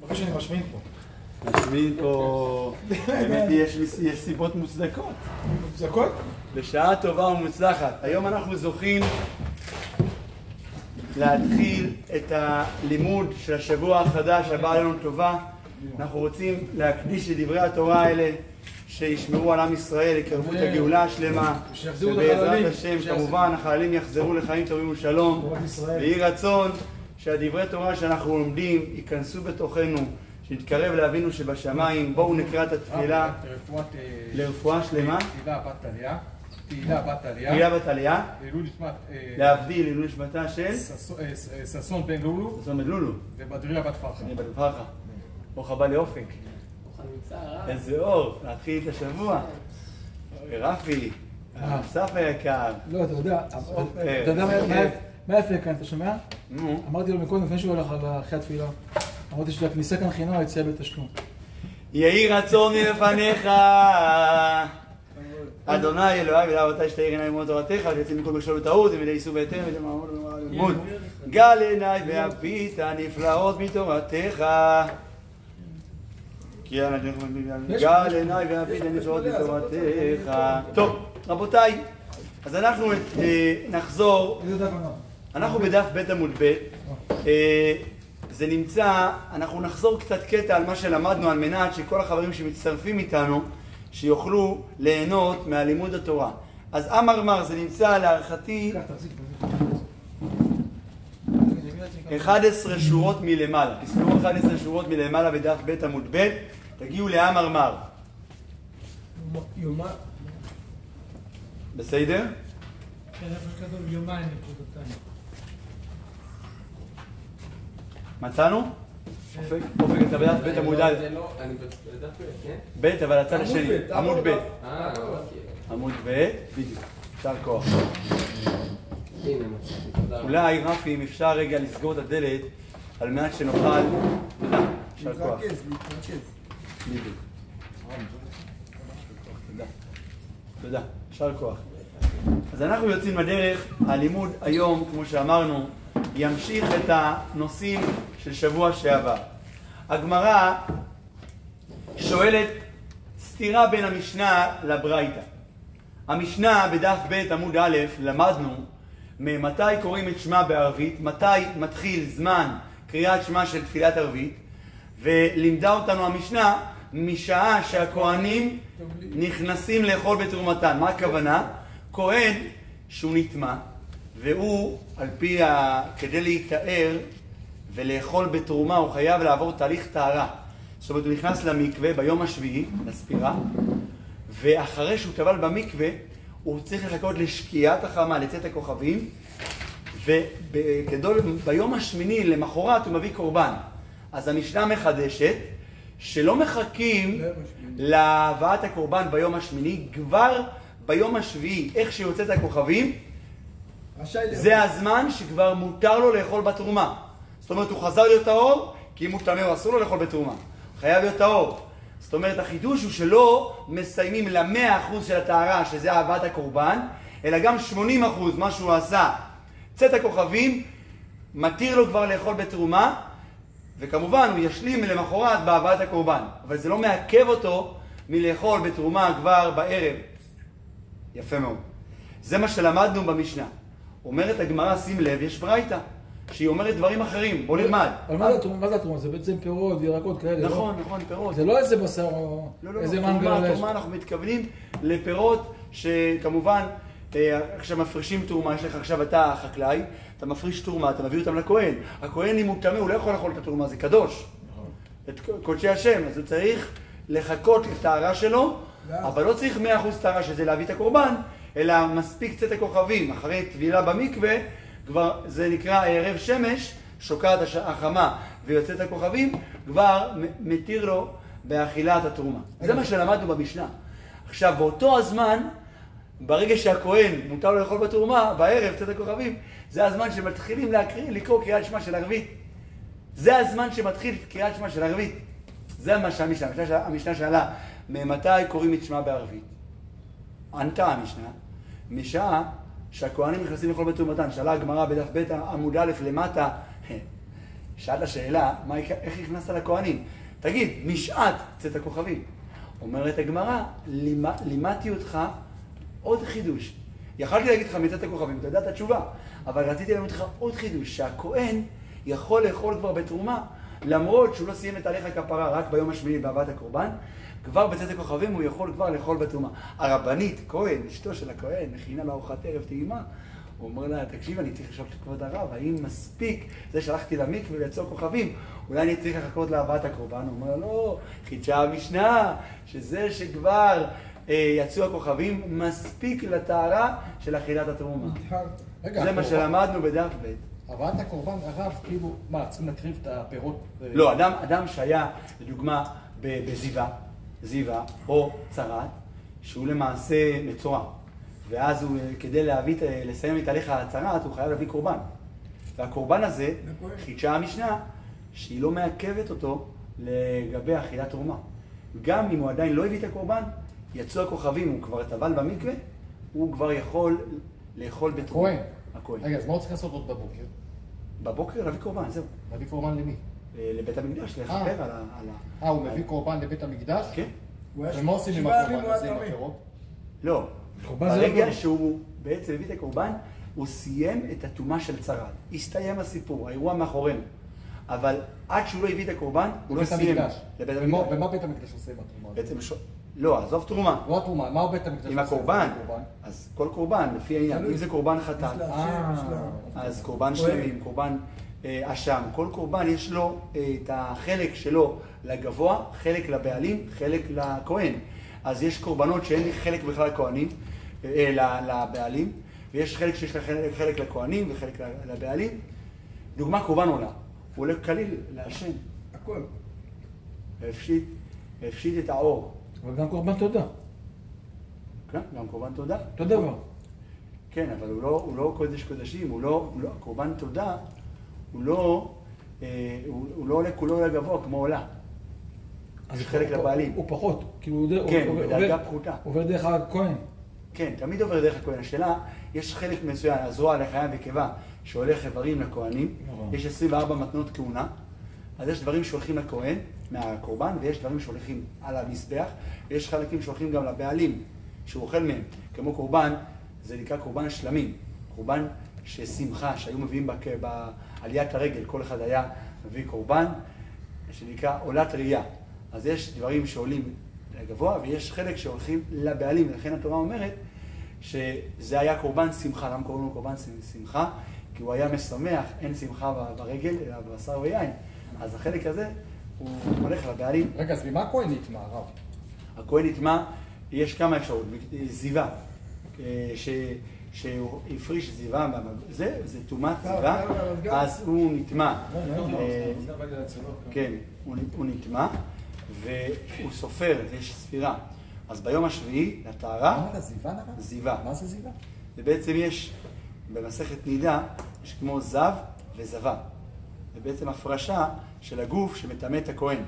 אחרי שאני משמין פה. משמין פה, באמת יש סיבות מוצדקות. מוצדקות? בשעה טובה ומוצלחת. היום אנחנו זוכים להתחיל את הלימוד של השבוע החדש הבא עלינו טובה. אנחנו רוצים להקדיש את דברי התורה האלה שישמרו על עם ישראל, יקרבו את הגאולה השלמה, ובעזרת השם כמובן החיילים יחזרו לחיים טובים ושלום, ויהי רצון שהדברי תורה שאנחנו לומדים ייכנסו בתוכנו, שנתקרב לאבינו שבשמיים. בואו נקרא את התפילה לרפואה שלמה, תהילה בת עליה, להבדיל לעילוי נשמתה של ששון בן לולו ובדריה בת פרחה. ברוך הבא לאופק. איזה אור, להתחיל את השבוע. רפי, אסף היקר. לא, אתה יודע מה יפה כאן, אתה שומע? אמרתי לו מקודם, לפני שהוא הולך אחרי התפילה, אמרתי שהכניסה כאן חינם היציאה בתשלום. יהי רצון מלפניך, אדוני אלוהי ולאבותי שתאיר עיני ללמוד תורתך, ותצא מכל מכשול וטעות, ומידי ייסעו בהתאם ולמעמוד וללימוד. גל עיני והביט הנפלאות מתורתך. גל עיני והביט הנפלאות מתורתך. טוב, רבותיי, אז אנחנו נחזור. אנחנו בדף ב' עמוד ב'. זה נמצא, אנחנו נחזור קצת קטע על מה שלמדנו על מנת שכל החברים שמצטרפים איתנו שיוכלו ליהנות מהלימוד התורה. אז אמר זה נמצא להערכתי 11 שורות מלמעלה. תסתכלו 11 שורות מלמעלה בדף ב' עמוד ב', תגיעו לאמר. בסדר? כן, איפה כתוב יומיים נקודתיים. מצאנו? אופק, אתה בדף ב' עמוד א'. אני בדף ב', כן? ב', אבל הצד השני. עמוד ב'. עמוד ב', בדיוק. שר כוח. אולי רפי, אם אפשר רגע לסגור את הדלת על מנת שנוכל... תודה, שר כוח. בדיוק. תודה, שר כוח. אז אנחנו יוצאים לדרך. הלימוד היום, כמו שאמרנו, ימשיך את הנושאים של שבוע שעבר. הגמרא שואלת סתירה בין המשנה לברייתא. המשנה בדף ב' עמוד א' למדנו ממתי קוראים את שמע בערבית, מתי מתחיל זמן קריאת שמע של תפילת ערבית, ולימדה אותנו המשנה משעה שהכהנים נכנסים לאכול בתרומתן. מה הכוונה? כהן שהוא נטמא, והוא על פי כדי להתאר ולאכול בתרומה הוא חייב לעבור תהליך טהרה. זאת אומרת הוא נכנס למקווה ביום השביעי לספירה, ואחרי שהוא טבל במקווה הוא צריך לחכות לשקיעת החמה, לצאת הכוכבים, וביום השמיני למחרת הוא מביא קורבן. אז המשנה מחדשת שלא מחכים להבאת הקורבן ביום השמיני, כבר ביום השביעי איך שיוצאת הכוכבים זה הזמן שכבר מותר לו לאכול בתרומה. זאת אומרת הוא חזר להיות טהור, כי אם הוא טמא הוא אסור לו לאכול בתרומה, הוא חייב להיות טהור. זאת אומרת החידוש הוא שלא מסיימים ל100% של הטהרה שזה הבאת הקורבן, אלא גם 80% מה שהוא עשה צאת הכוכבים מתיר לו כבר לאכול בתרומה, וכמובן הוא ישלים למחרת בהבאת הקורבן, אבל זה לא מעכב אותו מלאכול בתרומה כבר בערב. יפה מאוד. זה מה שלמדנו במשנה. אומרת הגמרא, שים לב, יש ברייתא שהיא אומרת דברים אחרים. בוא נלמד. אבל מה זה התרומה? זה בעצם פירות וירקות כאלה. נכון, פירות. זה לא איזה בשר או איזה מנגל. תרומה אנחנו מתכוונים לפירות שכמובן עכשיו מפרישים תרומה. יש לך עכשיו אתה החקלאי, אתה מפריש תרומה, אתה מביא אותם לכהן. הכהן אם הוא טמא הוא לא יכול לאכול את התרומה, זה קדוש. את קודשי השם, אז הוא צריך לחכות לטהרה שלו, אבל לא צריך 100% טהרה שזה להביא את הקורבן, אלא מספיק צאת הכוכבים, אחרי טבילה במקווה, כבר זה נקרא ערב שמש, שוקעת החמה ויוצאת הכוכבים, כבר מתיר לו באכילת התרומה. זה מה שלמדנו במשנה. עכשיו, באותו הזמן, ברגע שהכהן מותר לו לאכול בתרומה, בערב צאת הכוכבים, זה הזמן שמתחילים לקרוא קריאת שמע של ערבית. זה הזמן שמתחיל קריאת שמע של ערבית. זה מה שהמשנה שאלה, ממתי קוראים את שמע בערבית? ענתה המשנה, משעה שהכהנים נכנסים לאכול בתרומתן. שאלה הגמרא בדף ב' עמוד א' למטה, שאלת השאלה, איך הכנסת לכהנים? תגיד, משעת צאת הכוכבים. אומרת הגמרא, לימדתי אותך עוד חידוש. יכלתי להגיד לך מצאת הכוכבים, אתה יודע את התשובה, אבל רציתי ללמד אותך עוד חידוש, שהכהן יכול לאכול כבר בתרומה, למרות שהוא לא סיים את תהליך הכפרה רק ביום השמיני בהבאת הקורבן, כבר בצאת הכוכבים הוא יכול כבר לאכול בתרומה. הרבנית, כהן, אשתו של הכהן, מכינה לארוחת ערב טעימה, הוא אומר לה, תקשיב, אני צריך לשאול את כבוד הרב, האם מספיק זה שהלכתי למקווה ויצאו כוכבים, אולי אני צריך לחכות להבאת הקורבן? הוא אומר, לא, חידשה המשנה, שזה שכבר יצאו הכוכבים, מספיק לטהרה של אכילת התרומה. זה מה שלמדנו בדף ב'. הבאת הקורבן, הרב, כאילו, מה, צריכים להקריב את הפירות? לא, אדם שהיה, לדוגמה, בזיווה או צרת, שהוא למעשה מצורע. ואז הוא, כדי לסיים את תהליך הצרת, הוא חייב להביא קורבן. והקורבן הזה, חידשה המשנה, שהיא לא מעכבת אותו לגבי אכילת תרומה. גם אם הוא עדיין לא הביא את הקורבן, יצאו הכוכבים, הוא כבר טבל במקווה, הוא כבר יכול לאכול בתרומה. הכהן. רגע, אז מה הוא צריך לעשות עוד בבוקר? בבוקר להביא קורבן, זהו. להביא קורבן למי? לבית המקדש, לכפר על ה... הוא מביא קורבן לבית המקדש? כן. ומה עושים עם הקורבן הזה, עם הפירות? לא. ברגע שהוא בעצם הביא את הקורבן, הוא סיים את הטומאה של צרת. הסתיים הסיפור, האירוע מאחורינו. אבל עד שהוא לא הביא את הקורבן, הוא לא סיים. לבית המקדש. ומה בית המקדש עושה עם התרומה? בעצם לא, עזוב תרומה. לא התרומה, מה בית המקדש עושה עם הקורבן? אז כל קורבן, לפי העניין. אם זה קורבן חטאת, אז קורבן שלמים, קורבן אשם. כל קורבן יש לו את החלק שלו לגבוה, חלק לבעלים, חלק לכהן. אז יש קורבנות שאין לי חלק בכלל לכהנים, לבעלים, ויש חלק שיש חלק לכהנים וחלק לבעלים. דוגמה, קורבן עולה. הוא עולה כליל להשם. הכל. והפשיט את האור. אבל גם קורבן תודה. כן, גם קורבן תודה. אותו דבר. כן, אבל הוא לא קודש קודשים, קורבן תודה, הוא לא עולה כולו לגבוה כמו עולה. אז חלק לבעלים. הוא פחות. כן, בדרגה פחותה. עובר דרך הכהן. כן, תמיד עובר דרך הכהן. השאלה, יש חלק מסוים, הזרוע לחיה וקיבה, שהולך איברים לכהנים, יש 24 מתנות כהונה, אז יש דברים שהולכים לכהן מהקורבן, ויש דברים שהולכים על המזבח, ויש חלקים שהולכים גם לבעלים, שהוא אוכל מהם. כמו קורבן, זה נקרא קורבן השלמים, קורבן ששמחה, שהיו מביאים בעליית הרגל, כל אחד היה מביא קורבן, שנקרא עולת ראייה. אז יש דברים שעולים לגבוה, ויש חלק שהולכים לבעלים, ולכן התורה אומרת שזה היה קורבן שמחה. למה קוראים לו קורבן שמחה? כי הוא היה משמח, אין שמחה ברגל, אלא בבשר ויין. אז החלק הזה, הוא הולך לבעלים. רגע, אז ממה הכהן נטמא, הרב? הכהן נטמא, יש כמה אפשרות. זיווה, שהוא הפריש זיווה, זה טומאת זיווה, אז הוא נטמא. כן, הוא נטמא, והוא סופר, יש ספירה. אז ביום השביעי, לטהרה... מה זה זיווה נראה? זיווה. מה זה זיווה? ובעצם יש, במסכת נידה, יש כמו זב וזבה. זה בעצם הפרשה של הגוף שמטמא את הכהן.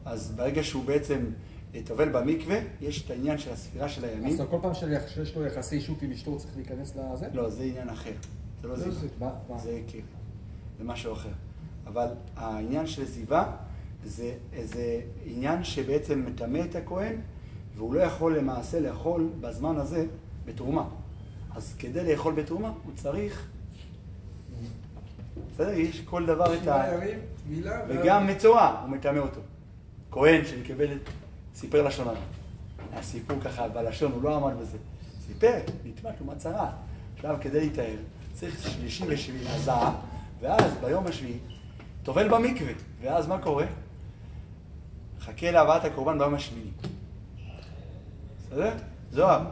אז ברגע שהוא בעצם טובל במקווה, יש את העניין של הספירה של הימים. אז כל פעם שיש לו יחסי אישות עם אשתו, הוא צריך להיכנס לזה? לא, זה עניין אחר. זה לא זיווה. זה קיר. זה משהו אחר. אבל העניין של זיווה זה עניין שבעצם מטמא את הכהן, והוא לא יכול למעשה לאכול בזמן הזה בתרומה. אז כדי לאכול בתרומה, הוא צריך... בסדר? יש כל דבר את ה... וגם מצורע, הוא מטמא אותו. כהן שנקבל, סיפר לשון הרע. היה סיפור ככה בלשון, הוא לא עמד בזה. סיפר, נטמא טומאת צרעת. עכשיו, כדי להתאר, צריך שלישי ושביעי הזעה, ואז ביום השביעי, טובל במקווה. ואז מה קורה? חכה להבאת הקורבן ביום השמיני. בסדר? זוהר.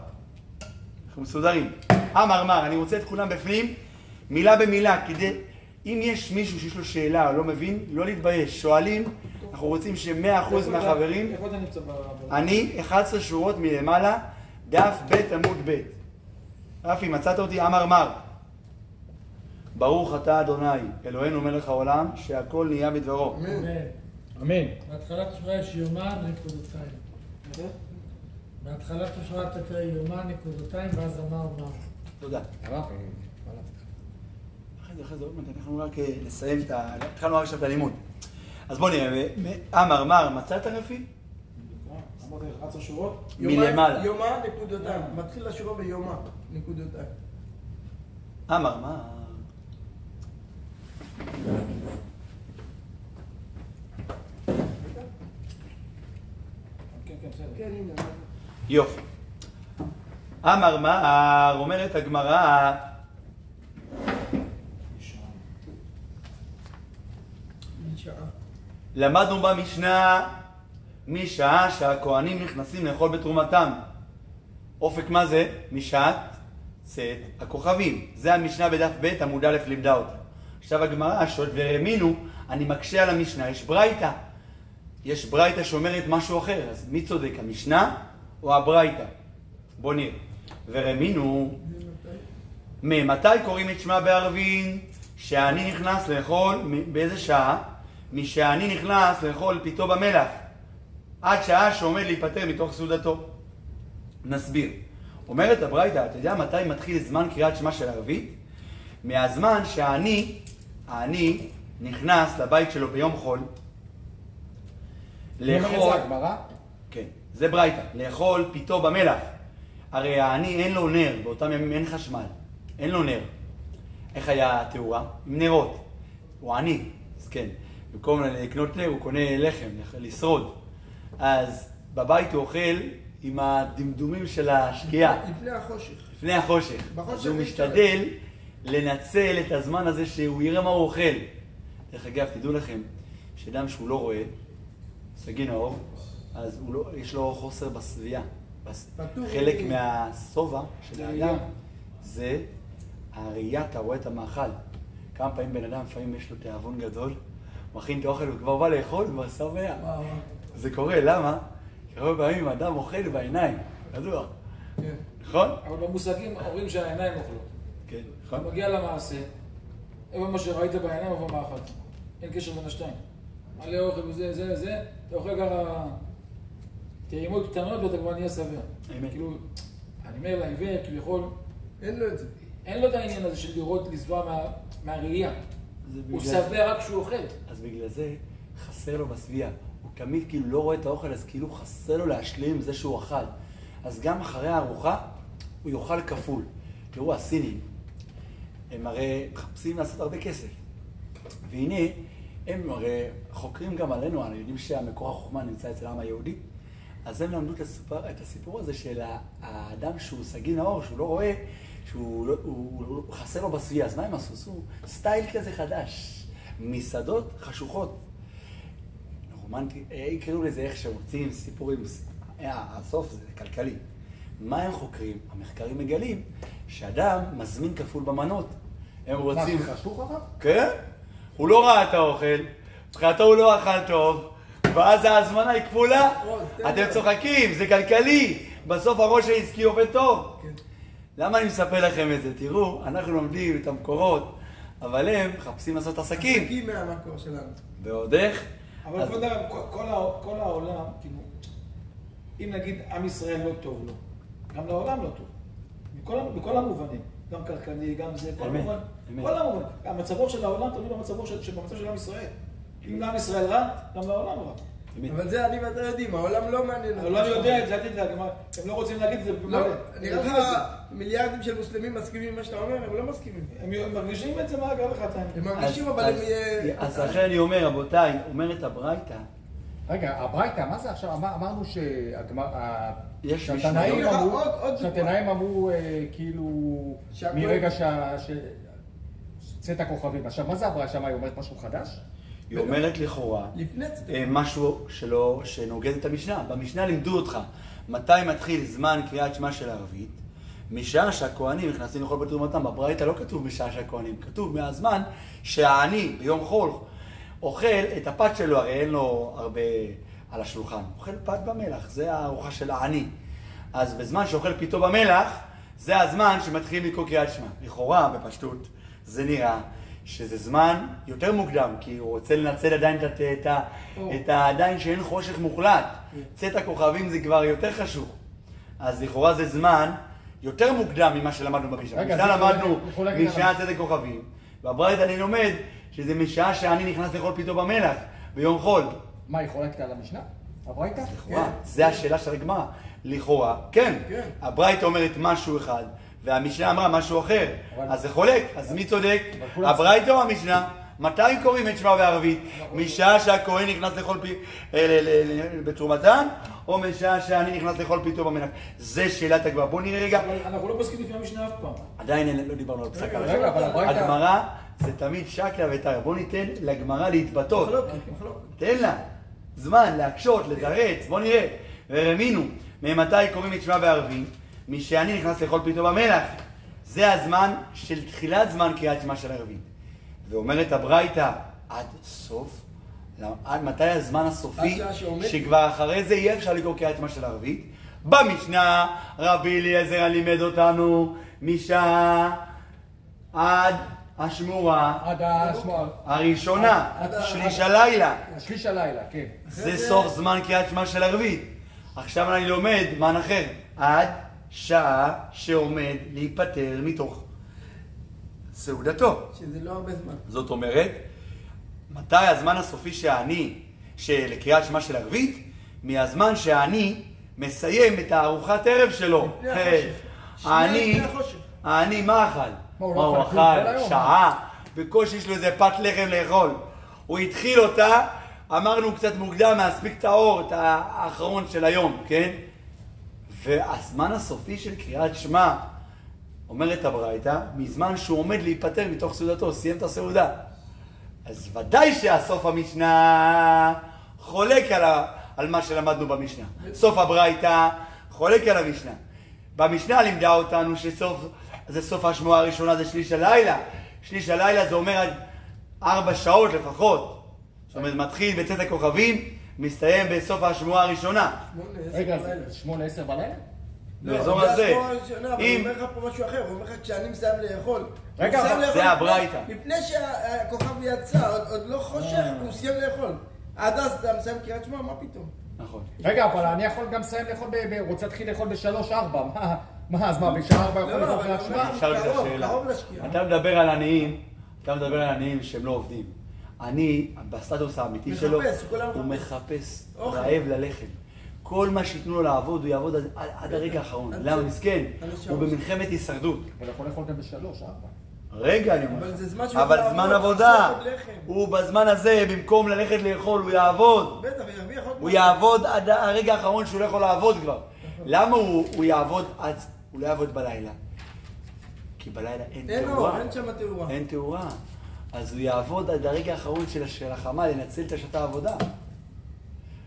אנחנו מסודרים. אמר, אני רוצה את כולם בפנים, מילה במילה, כדי... אם יש מישהו שיש לו שאלה או לא מבין, לא להתבייש. שואלים, אנחנו רוצים ש100% מהחברים... איפה אתה נמצא? אני 11 שורות מלמעלה, דף ב' עמוד ב'. רפי, מצאת אותי, אמר. ברוך אתה אדוני, אלוהינו מלך העולם, שהכל נהיה בדברו. אמן. בהתחלת השורה יש יומן נקודותיים. בהתחלת השורה תקרא יומן נקודותיים, ואז אמר. תודה. אחרי זה, עוד מעט, אנחנו רק נסיים התחלנו רק עכשיו את הלימוד. אז בואו נראה, אמר מר, מצאת רפי? אמרתי 11 שורות. מלמעלה. יומה נקודותיים. מתחיל השורו ביומה נקודותיים. אמר מר. כן, בסדר. כן, הנה. יופי. אמר מר, אומרת הגמרא, למדנו במשנה משעה שהכהנים נכנסים לאכול בתרומתם. אופק מה זה? משעת צאת הכוכבים. זה המשנה בדף ב' עמוד א' לימדה אותה. עכשיו הגמרא שואלת ורמינו, אני מקשה על המשנה, יש ברייתא. יש ברייתא שאומרת משהו אחר, אז מי צודק, המשנה או הברייתא? בוא נראה. ורמינו, ממתי קוראים את שמה בערבין? שאני נכנס לאכול, באיזה שעה? משאני נכנס לאכול פיתו במלח, עד שעה שעומד להיפטר מתוך סעודתו. נסביר. אומרת הברייתא, אתה יודע מתי מתחיל זמן קריאת שמה של ערבית? מהזמן שהעני נכנס לבית שלו ביום חול, לאכול... זה הגמרא? כן, זה ברייתא, לאכול פיתו במלח. הרי העני אין לו נר, באותם ימים אין חשמל, אין לו נר. איך היה התאורה? עם נרות. הוא עני, אז כן. במקום לקנות נר הוא קונה לחם, לשרוד. אז בבית הוא אוכל עם הדמדומים של השקיעה. לפני החושך. לפני החושך. אז הוא משתדל לנצל את הזמן הזה שהוא יראה מה הוא אוכל. דרך אגב, תדעו לכם, שאדם שהוא לא רואה, סגין האור, אז יש לו חוסר בסבייה. חלק מהסובה של האדם זה הראייה, אתה רואה את המאכל. כמה פעמים בן אדם, לפעמים יש לו תיאבון גדול, מכין את האוכל וכבר בא לאכול וכבר שבע. זה קורה, למה? כי הרבה פעמים אדם אוכל בעיניים, ידוע. נכון? אבל במושגים אומרים שהעיניים אוכלות. כן, נכון. אתה מגיע למעשה, איפה מה שראית בעיניים איפה מאכל. אין קשר בין השתיים. מלא אוכל וזה, אתה אוכל ככה טעימות קטנות ואתה כבר נהיה שבע. כאילו, אני אומר לעיוור, כביכול, אין לו את זה. אין לו את העניין הזה של לראות, לסבוע מהראייה. הוא שבע רק כשהוא אוכל. אז בגלל זה חסר לו בסבייה. הוא תמיד כאילו לא רואה את האוכל, אז כאילו חסר לו להשלים זה שהוא אכל. אז גם אחרי הארוחה הוא יאכל כפול. תראו, הסינים, הם הרי מחפשים לעשות הרבה כסף. והנה, הם הרי חוקרים גם עלינו, אנחנו יודעים שהמקור החוכמה נמצא אצל העם היהודי. אז הם למדו את הסיפור הזה של האדם שהוא סגין האור, שהוא לא רואה, שהוא חסר לו בסבייה. אז מה הם עשו? עשו סטייל כזה חדש. מסעדות חשוכות. רומנטי, יקראו לזה איך שרוצים, סיפורים, הסוף זה כלכלי. מה הם חוקרים? המחקרים מגלים שאדם מזמין כפול במנות. הם רוצים... מה, חשוך אחר? כן. הוא לא ראה את האוכל, מבחינתו הוא לא אכל טוב, ואז ההזמנה היא כפולה. אתם צוחקים, זה כלכלי. בסוף הראש העסקי עובד טוב. למה אני מספר לכם את זה? תראו, אנחנו לומדים את המקורות, אבל הם מחפשים לעשות עסקים. עסקים מהמקור שלנו. ועוד איך? אבל כל העולם, כאילו, אם נגיד עם ישראל לא טוב לו, גם לעולם לא טוב. בכל המובנים. גם כלכלי, גם זה, כל המובן. כל המובן. המצבור של העולם תלוי במצבור של עם ישראל. אם לעם ישראל רע, גם לעולם רע. אבל זה אני ואתה יודעים, העולם לא מעניין. העולם יודע את זה, הם לא רוצים להגיד את זה. לא, נראה לך מיליארדים של מוסלמים מסכימים עם מה שאתה אומר, הם לא מסכימים. הם מרגישים את זה מה אגב לך אתם. הם מרגישים אבל הם... אז לכן אני אומר, רבותיי, אומרת הברייתא. רגע, הברייתא, מה זה עכשיו? אמרנו שהתנאים אמרו כאילו מרגע שצאת הכוכבים. עכשיו, מה זה הברייתא? היא אומרת משהו חדש? היא אומרת לכאורה משהו שנוגד את המשנה. במשנה לימדו אותך מתי מתחיל זמן קריאת שמע של ערבית, משעה שהכהנים נכנסים לאכול בתרומתם. בברייתא לא כתוב משעה שהכהנים, כתוב מהזמן שהעני ביום חול אוכל את הפת שלו, הרי אין לו הרבה על השולחן. אוכל פת במלח, זה הארוחה של העני. אז בזמן שאוכל פיתו במלח, זה הזמן שמתחילים לקרוא קריאת שמע. לכאורה, בפשטות, זה נראה שזה זמן יותר מוקדם, כי הוא רוצה לנצל עדיין את העדיין שאין חושך מוחלט. צאת הכוכבים זה כבר יותר חשוך. אז לכאורה זה זמן יותר מוקדם ממה שלמדנו במשנה. במשנה למדנו משעה צאת הכוכבים. בברייתא אני לומד שזה משעה שאני נכנס לאכול פיתו במלח, ביום חול. מה, היא חולקת על המשנה? הברייתא? לכאורה, זה השאלה של הגמרא. לכאורה, כן. הברייתא אומרת משהו אחד, והמשנה אמרה משהו אחר. אז זה חולק, אז מי צודק? הברייתא או המשנה? מתי קוראים את שמע בערבית? משעה שהכהן נכנס לאכול בתרומתן, או משעה שאני נכנס לאכול פיתו במלח? זה שאלת הגמרא. בואו נראה רגע. אנחנו לא פוסקים לפני המשנה אף פעם. עדיין לא דיברנו על פסק הלכה. רגע, אבל הברייתא... הגמרא זה תמיד שקלא וטריא. בואו ניתן לגמרא להתבטאות. תן לה זמן להקשות, לתרץ. בואו נראה. ורמינו, ממתי קוראים את שמע בערבית? משאני נכנס לאכול פיתו במלח. זה הזמן של תחילת זמן קריאת שמע של ערבית. ואומרת הברייתא עד סוף, עד מתי הזמן הסופי, שכבר אחרי זה יהיה אפשר לקרוא קריאת שמע של ערבית. במשנה רבי אליעזר לימד אותנו משעה עד השמורה, עד השמורה הראשונה, שליש הלילה. שליש הלילה, כן. זה סוף זמן קריאת שמע של ערבית. עכשיו אני לומד זמן אחר, עד שעה שעומד להיפטר מתוך סעודתו. שזה לא הרבה זמן. זאת אומרת, מתי הזמן הסופי לקריאת שמע של ערבית? מהזמן שאני מסיים את הארוחת ערב שלו. אני מה אכל? מה הוא אכל? שעה. בקושי יש לו איזה פת לחם לאכול. הוא התחיל אותה, אמרנו קצת מוקדם, להספיק את האור, את האחרון של היום, כן? והזמן הסופי של קריאת שמע, אומרת הברייתא, מזמן שהוא עומד להיפטר מתוך סעודתו, סיים את הסעודה. אז ודאי שהסוף המשנה חולק על מה שלמדנו במשנה. סוף הברייתא חולק על המשנה. במשנה לימדה אותנו זה סוף השמועה הראשונה, זה שליש הלילה. שליש הלילה זה אומר 4 שעות לפחות. זאת אומרת, מתחיל בצאת הכוכבים, מסתיים בסוף השמועה הראשונה. רגע, זה 8-10 בלילה? באזור הזה. אבל הוא אומר לך פה משהו אחר, הוא אומר לך כשאני מסיים לאכול. רגע, זה הברייתא. לפני שהכוכב יצא, עוד לא חושך, הוא סיים לאכול. עד אז אתה מסיים קריאת שמע, מה פתאום? נכון. רגע, אבל אני יכול גם לסיים לאכול, רוצה להתחיל לאכול ב-3-4. מה, אז מה, בשעה 4 יכול לאכול קריאת שמע? עכשיו את השאלה. אתה מדבר על עניים שהם לא עובדים. אני, בסטטוס האמיתי שלו, הוא מחפש רעב ללחם. כל מה שיתנו לו לעבוד, הוא יעבוד עד הרגע האחרון. למה מסכן? הוא במלחמת הישרדות. אבל יכול לאכול גם ב-3-4. רגע, אני אומר. אבל זמן עבודה. הוא בזמן הזה, במקום ללכת לאכול, הוא יעבוד. בטח, ירוויח עוד. הוא יעבוד עד הרגע האחרון שהוא לא יכול לעבוד כבר. למה הוא יעבוד הוא לא יעבוד בלילה? כי בלילה אין תאורה. אין שם תאורה. אין תאורה. אז הוא יעבוד עד הרגע האחרון של החמה, לנצל את השעת העבודה.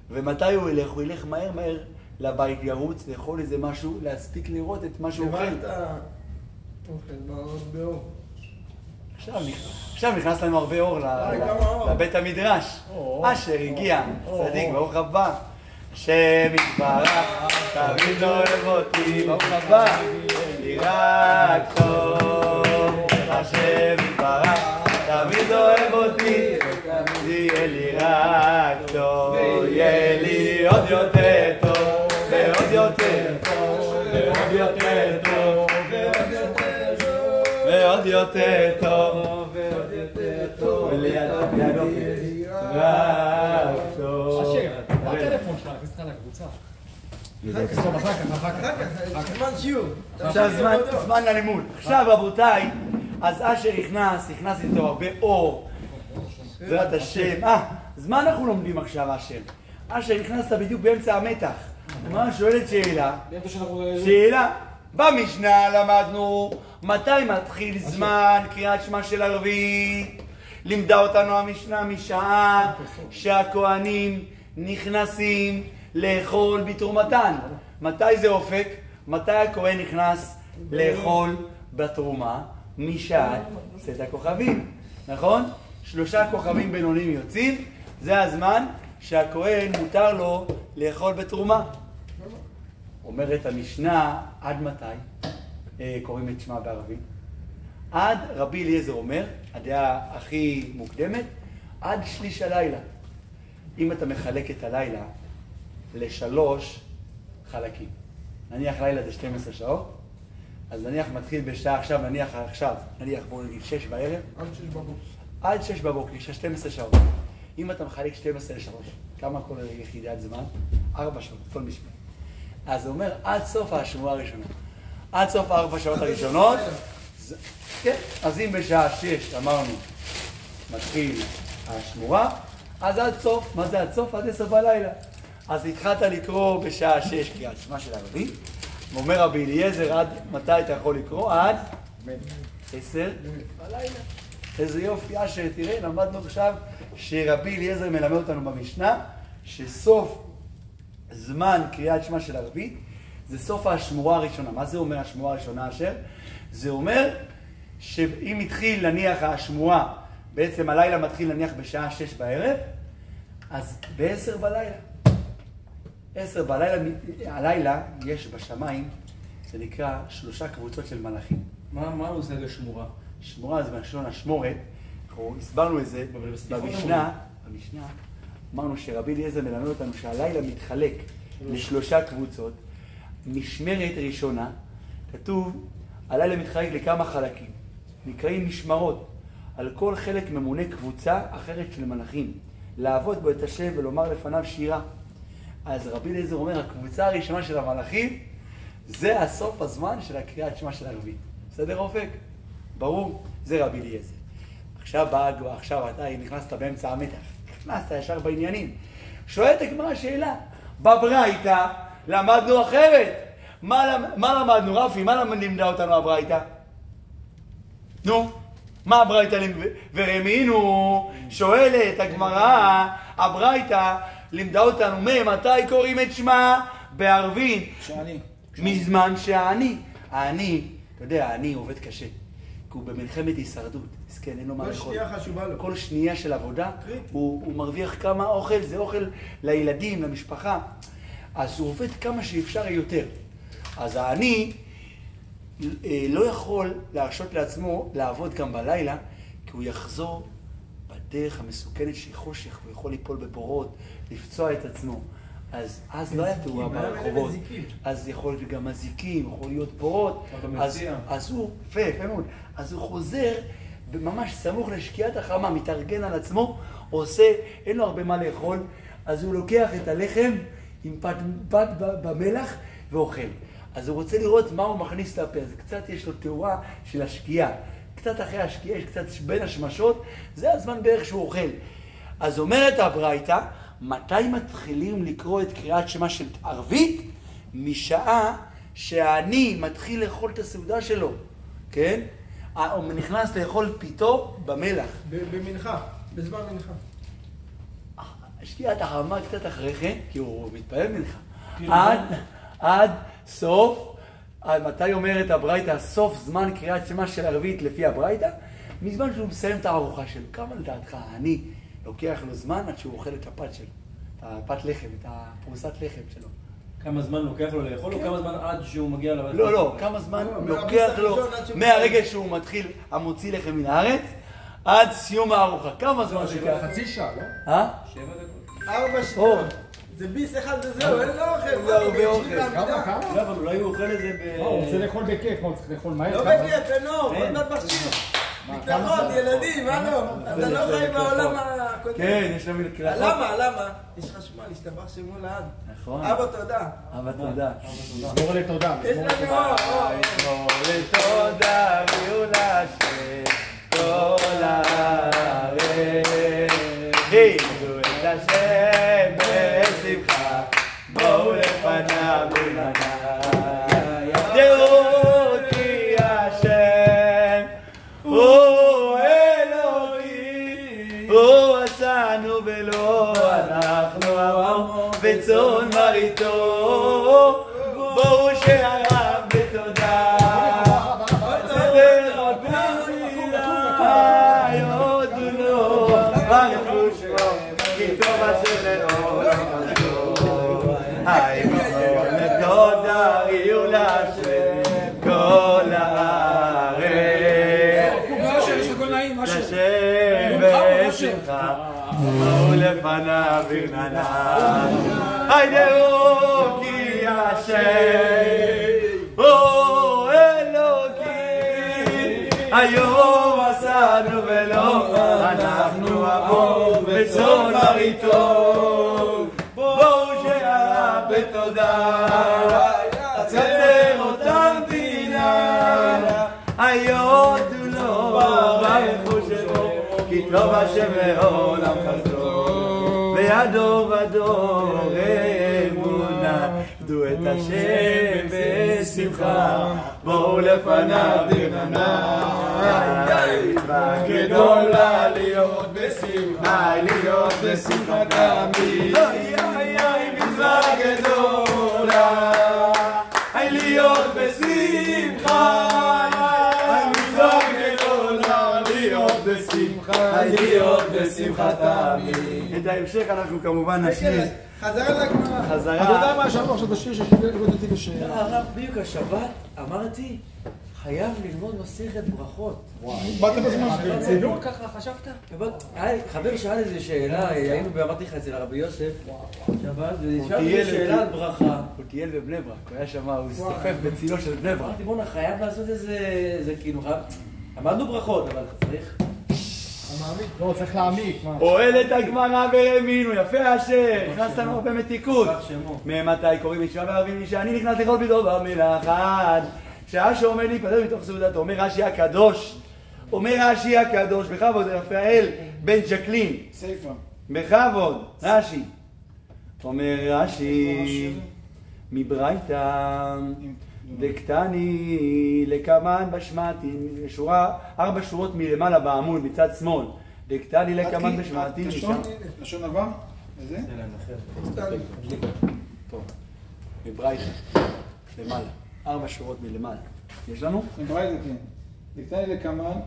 ומתי הוא ילך? הוא ילך מהר לבית, ירוץ, לאכול איזה משהו, להספיק לראות את מה שהוא אוכל. עכשיו נכנס לנו הרבה אור לבית המדרש. אשר הגיע, צדיק, ברוך הבא. השם יתברך, תמיד אוהב אותי, ברוך הבא. לי רק טוב, השם יתברך, תמיד אוהב אותי, יהיה לי רק טוב, יהיה לי עוד יותר טוב, ועוד יותר טוב, ועוד יותר טוב, ועוד יותר טוב, ועוד יותר טוב, וליד יופי, רק טוב. אשר, מה הטלפון שלך? נכנס לך לקבוצה. אחר כך. זמן שיעור. עכשיו זמן ללימוד. עכשיו רבותיי, אז אשר נכנס איתו הרבה אור. בעזרת השם. אז מה אנחנו לומדים עכשיו אשר? אשר נכנסת בדיוק באמצע המתח. מה שואלת שאלה? שאלה. במשנה למדנו מתי מתחיל זמן קריאת שמע של ערבית. לימדה אותנו המשנה משעה שהכהנים נכנסים לאכול בתרומתן. מתי זה אופק? מתי הכהן נכנס לאכול בתרומה? משעת צאת הכוכבים. נכון? 3 כוכבים בינוניים יוצאים, זה הזמן שהכהן מותר לו לאכול בתרומה. אומרת המשנה, עד מתי קוראים את שמע בערבית? עד, רבי אליעזר אומר, הדעה הכי מוקדמת, עד שליש הלילה. אם אתה מחלק את הלילה ל3 חלקים, נניח לילה זה 12 שעות, אז נניח מתחיל בשעה עכשיו, נניח בואו נגיד 6 בערב. עד 6 בבוקר. עד 6 בבוקר, יש 12 שעות. אם אתה מחלק 12 ל-3, כמה כל יחידת זמן? 4 שעות, כל משמרת. אז זה אומר עד סוף השמורה הראשונה. עד סוף 4 שעות הראשונות. כן, אז אם בשעה 6 אמרנו, מתחיל השמורה, אז עד סוף, מה זה עד סוף? עד 10 בלילה. אז התחלת לקרוא בשעה 6 קריאת שמע של ערבית, ואומר רבי אליעזר, עד מתי אתה יכול לקרוא? עד 10 בלילה. איזה יופי, אשר, תראה, למדנו עכשיו שרבי אליעזר מלמד אותנו במשנה, שסוף זמן קריאת שמע של ערבית, זה סוף השמורה הראשונה. מה זה אומר השמורה הראשונה, אשר? זה אומר שאם התחיל נניח השמורה, בעצם הלילה מתחיל נניח בשעה 6 בערב, אז ב-10 בלילה. 10 בלילה, הלילה יש בשמיים, זה נקרא 3 קבוצות של מלאכים. מה הוא עושה לשמורה? שמורה זה מלשון השמורת, אנחנו הסברנו את זה במשנה, אמרנו שרבי אליעזר מלמד אותנו שהלילה מתחלק ל3 קבוצות. משמרת ראשונה, כתוב, הלילה מתחלק לכמה חלקים, נקראים משמרות. על כל חלק ממונה קבוצה אחרת של מלאכים, לעבוד בו את השם ולומר לפניו שירה. אז רבי אליעזר אומר, הקבוצה הראשונה של המלאכים, זה הסוף הזמן של הקריאת שמע של ערבית. בסדר אופק? ברור? זה רבי אליעזר. עכשיו אתה נכנסת באמצע המתח, נכנסת ישר בעניינים. שואלת הגמרא שאלה, בברייתא למדנו אחרת. מה למדנו, רפי? מה לימדה אותנו הברייתא? נו, מה הברייתא ורמינו? שואלת הגמרא, הברייתא לימדה אותנו מתי קוראים את שמה? בערבית. שאני. מזמן שהעני. העני, אתה יודע, העני עובד קשה. כי הוא במלחמת הישרדות. מסכן, אין לו מה לאכול. כל שנייה חשובה לו. כל שנייה של עבודה, הוא מרוויח כמה אוכל, זה אוכל לילדים, למשפחה. אז הוא עובד כמה שאפשר יותר. אז העני לא יכול להרשות לעצמו לעבוד גם בלילה, כי הוא יחזור בדרך המסוכנת של חושך, הוא יכול ליפול בבורות, לפצוע את עצמו. אז לא היה תאורה ברחובות. אז יכול להיות גם מזיקים, יכול להיות בורות. אז הוא, יפה מאוד. אז הוא חוזר ממש סמוך לשקיעת החמה, מתארגן על עצמו, עושה, אין לו הרבה מה לאכול, אז הוא לוקח את הלחם עם פת במלח ואוכל. אז הוא רוצה לראות מה הוא מכניס לפה, אז קצת יש לו תאורה של השקיעה. קצת אחרי השקיעה, יש קצת בין השמשות, זה הזמן בערך שהוא אוכל. אז אומרת הברייתא, מתי מתחילים לקרוא את קריאת שמע של ערבית? משעה שהעני מתחיל לאכול את הסעודה שלו, כן? הוא נכנס לאכול פיתו במלח. במנחה, בזמן מנחה. השקיעת החמה קצת אחרי כן, כי הוא מתפעל מנחה. עד סוף, מתי אומרת הברייתא, סוף זמן קריאת שמע של ערבית לפי הברייתא? מזמן שהוא מסיים את הארוחה שלו. כמה לדעתך, אני לוקח לו זמן עד שהוא אוכל את הפת שלו, את הפת לחם, את הפרוסת לחם שלו. כמה זמן לוקח לו לאכול, או כמה זמן עד שהוא מגיע לבית? לא, כמה זמן לוקח לו מהרגע שהוא מתחיל המוציא לחם מן הארץ, עד סיום הארוחה. כמה זמן זה ככה? חצי שעה, לא? 7 דקות. 4 שעות. זה ביס אחד וזהו, אין לו אוכל. לא הרבה אוכל. כמה? לא, אבל אולי הוא אוכל את זה ב... הוא רוצה לאכול בכיף, הוא צריך לאכול מהר. לא בכיף, אין אור, עוד מעט מכשיר. מתלחות, ילדים, מה לא? אתה לא חי בעולם הקודם. כן, יש לנו מקלחות. למה? יש חשמל, השתבח שמו לעד. נכון. אבא תודה. אבא תודה. מזמור לתודה. יש לנו אור. מזמור לתודה ויהיו להשם כל הארץ. עבדו את השם בשמחה, בואו לפניו ברננה. דעו כי השם הוא אלוהים, הוא עשנו ולא אנחנו עמו וצאן מרעיתו. בואו שעריו בתודה. כל הארץ לשם ושמחה ולפניו ברננה. הידעו כי השם הוא אלוהים. בתודה, עצר אותם פינה, היודו לו ברכו שמו, כי טוב השם לעולם חסדו, וידור ודור אמונה, עבדו את השם בשמחה, בואו לפניו ברננה, גדולה להיות בשמחה, להיות בשמחה תמיד, מצווה גדולה, להיות בשמחה, מצווה גדולה, להיות בשמחה, להיות בשמחה תמיד. את ההמשך אנחנו כמובן נשאיר. חזרה לגמרא. חזרה. אתה יודע מה שאמרו עכשיו בשיר ששאלתי בשאלה? הרב, בדיוק השבת אמרתי, חייב ללמוד מסכת ברכות. באתם בזמן ברצינות ככה חשבת? חבר שאל איזה שאלה, היינו אמרתי לך אצל הרבי יוסף, שבת, ושאלתי איזה שאלה על ברכה. הוא טייל בבני ברק, הוא היה שם, הוא הסתופף בצילו של בני ברק. אמרתי, בוא'נה, חייב לעשות איזה כאילו, אמרנו ברכות, אבל צריך... לא, צריך להעמיק. פועלת הגמרא והאמינו, יפה אשר, נכנסת לנו במתיקות. ממתי קוראים ישיבה בערבים שאני נכנס לכל בידו במלאכה. שעה שאומר להיפטר מתוך סעודתו, אומר רש"י הקדוש, בכבוד רפאל בן ג'קלין, סייפה. בכבוד, רש"י. אומר רש"י, מברייתא דקטני לקמן בשמעתין, שורה 4 שורות מלמעלה בעמוד מצד שמאל, דקטני לקמן בשמעתין. לשון עבר? איזה? פה, מברייתא, למעלה, 4 שורות מלמעלה. יש לנו? מברייתא, כן. דקטני לקמן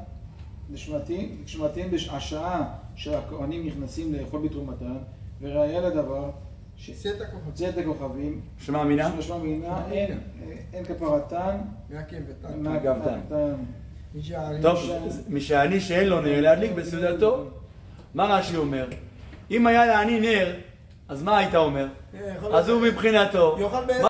בשמעתין השעה שהכהנים נכנסים לאכול בתרומתן, וראיה לדבר צאת הכוכבים, שמע מינה? שמע מינה, אין כפרתן, מהגבתן. טוב, משעני שאין לו נר להדליק בסעודתו. מה רש"י אומר? אם היה לעני נר, אז מה היית אומר? אז הוא מבחינתו